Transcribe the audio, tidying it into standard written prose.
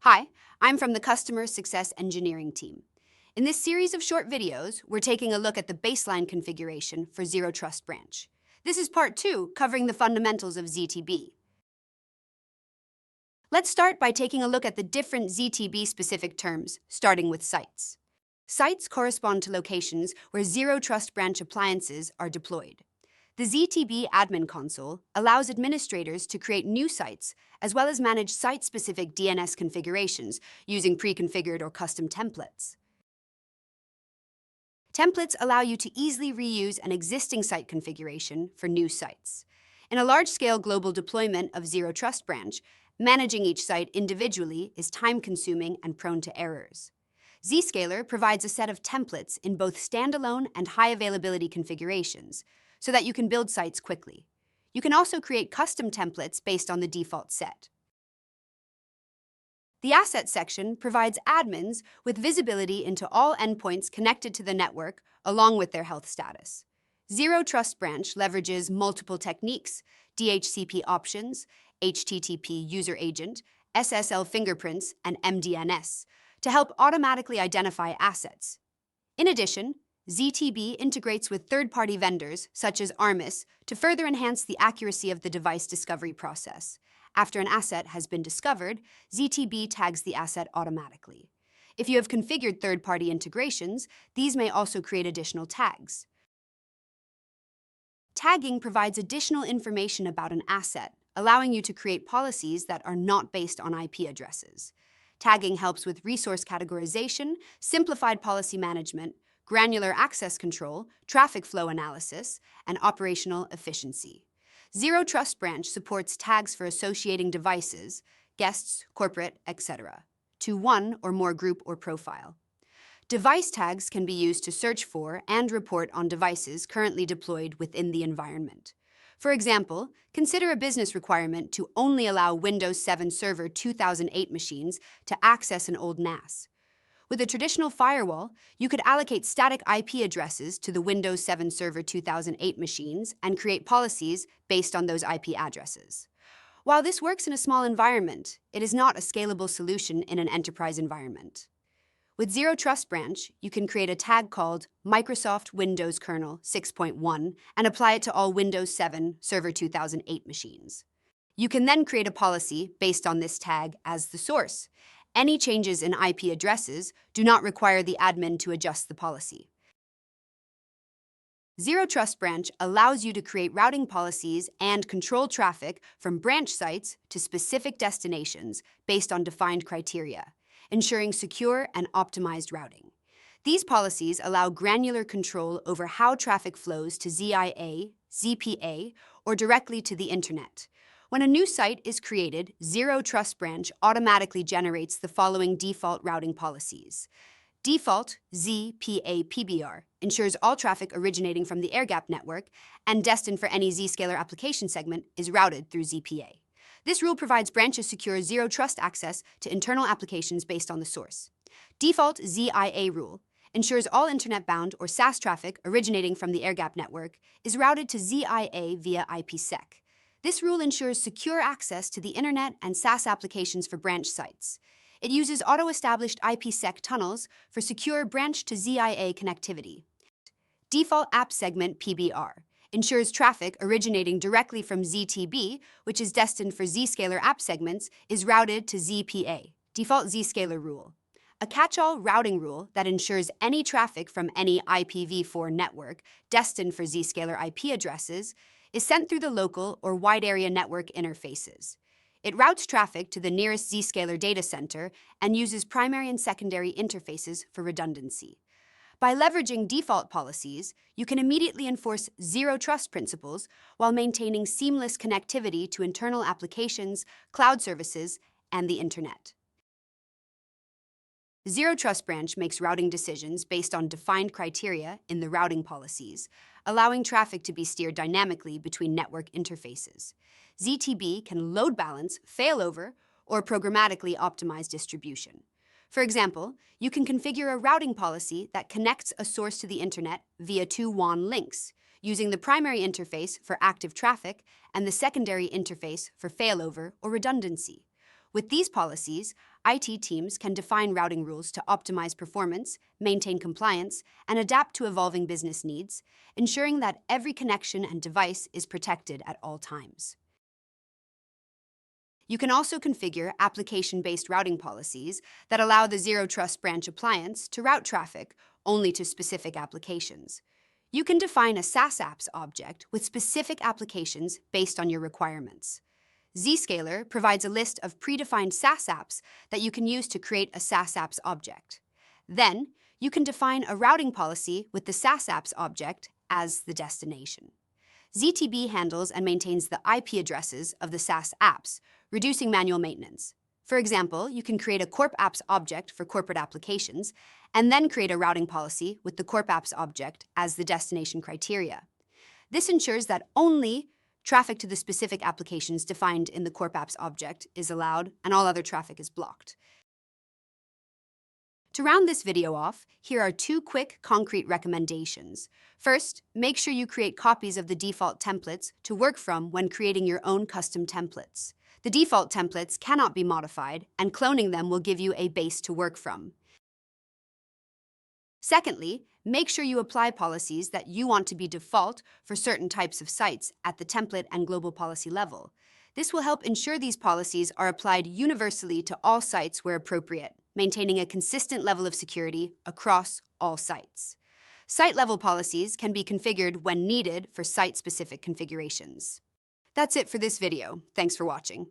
Hi, I'm from the Customer Success Engineering team. In this series of short videos, we're taking a look at the baseline configuration for Zero Trust Branch. This is part 2, covering the fundamentals of ZTB. Let's start by taking a look at the different ZTB-specific terms, starting with sites. Sites correspond to locations where Zero Trust Branch appliances are deployed. The ZTB Admin Console allows administrators to create new sites, as well as manage site-specific DNS configurations using pre-configured or custom templates. Templates allow you to easily reuse an existing site configuration for new sites. In a large-scale global deployment of Zero Trust Branch, managing each site individually is time-consuming and prone to errors. Zscaler provides a set of templates in both standalone and high-availability configurations, so that you can build sites quickly. You can also create custom templates based on the default set. The Assets section provides admins with visibility into all endpoints connected to the network, along with their health status. Zero Trust Branch leverages multiple techniques: DHCP options, HTTP user agent, SSL fingerprints, and MDNS, to help automatically identify assets. In addition, ZTB integrates with third-party vendors, such as Armis, to further enhance the accuracy of the device discovery process. After an asset has been discovered, ZTB tags the asset automatically. If you have configured third-party integrations, these may also create additional tags. Tagging provides additional information about an asset, allowing you to create policies that are not based on IP addresses. Tagging helps with resource categorization, simplified policy management, granular access control, traffic flow analysis, and operational efficiency. Zero Trust Branch supports tags for associating devices, guests, corporate, etc., to one or more group or profile. Device tags can be used to search for and report on devices currently deployed within the environment. For example, consider a business requirement to only allow Windows 7 Server 2008 machines to access an old NAS. With a traditional firewall, you could allocate static IP addresses to the Windows 7 Server 2008 machines and create policies based on those IP addresses. While this works in a small environment, it is not a scalable solution in an enterprise environment. With Zero Trust Branch, you can create a tag called Microsoft Windows Kernel 6.1 and apply it to all Windows 7 Server 2008 machines. You can then create a policy based on this tag as the source. Any changes in IP addresses do not require the admin to adjust the policy. Zero Trust Branch allows you to create routing policies and control traffic from branch sites to specific destinations based on defined criteria, ensuring secure and optimized routing. These policies allow granular control over how traffic flows to ZIA, ZPA, or directly to the Internet. When a new site is created, Zero Trust Branch automatically generates the following default routing policies. Default ZPA-PBR ensures all traffic originating from the air-gapped network and destined for any Zscaler application segment is routed through ZPA. This rule provides branches secure zero trust access to internal applications based on the source. Default ZIA rule ensures all internet-bound or SaaS traffic originating from the air-gapped network is routed to ZIA via IPsec. This rule ensures secure access to the internet and SaaS applications for branch sites. It uses auto-established IPsec tunnels for secure branch-to-ZIA connectivity. Default App Segment PBR ensures traffic originating directly from ZTB, which is destined for Zscaler app segments, is routed to ZPA. Default Zscaler rule, a catch-all routing rule that ensures any traffic from any IPv4 network destined for Zscaler IP addresses is sent through the local or wide area network interfaces. It routes traffic to the nearest Zscaler data center and uses primary and secondary interfaces for redundancy. By leveraging default policies, you can immediately enforce zero trust principles while maintaining seamless connectivity to internal applications, cloud services, and the internet. Zero Trust Branch makes routing decisions based on defined criteria in the routing policies, allowing traffic to be steered dynamically between network interfaces. ZTB can load balance, failover, or programmatically optimize distribution. For example, you can configure a routing policy that connects a source to the internet via two WAN links, using the primary interface for active traffic and the secondary interface for failover or redundancy. With these policies, IT teams can define routing rules to optimize performance, maintain compliance, and adapt to evolving business needs, ensuring that every connection and device is protected at all times. You can also configure application-based routing policies that allow the Zero Trust branch appliance to route traffic only to specific applications. You can define a SASE-apps object with specific applications based on your requirements. Zscaler provides a list of predefined SaaS apps that you can use to create a SaaS apps object. Then, you can define a routing policy with the SaaS apps object as the destination. ZTB handles and maintains the IP addresses of the SaaS apps, reducing manual maintenance. For example, you can create a Corp Apps object for corporate applications, and then create a routing policy with the Corp Apps object as the destination criteria. This ensures that only traffic to the specific applications defined in the Corp Apps object is allowed, and all other traffic is blocked. To round this video off, here are 2 quick, concrete recommendations. First, make sure you create copies of the default templates to work from when creating your own custom templates. The default templates cannot be modified, and cloning them will give you a base to work from. Secondly, make sure you apply policies that you want to be default for certain types of sites at the template and global policy level. This will help ensure these policies are applied universally to all sites where appropriate, maintaining a consistent level of security across all sites. Site-level policies can be configured when needed for site-specific configurations. That's it for this video. Thanks for watching.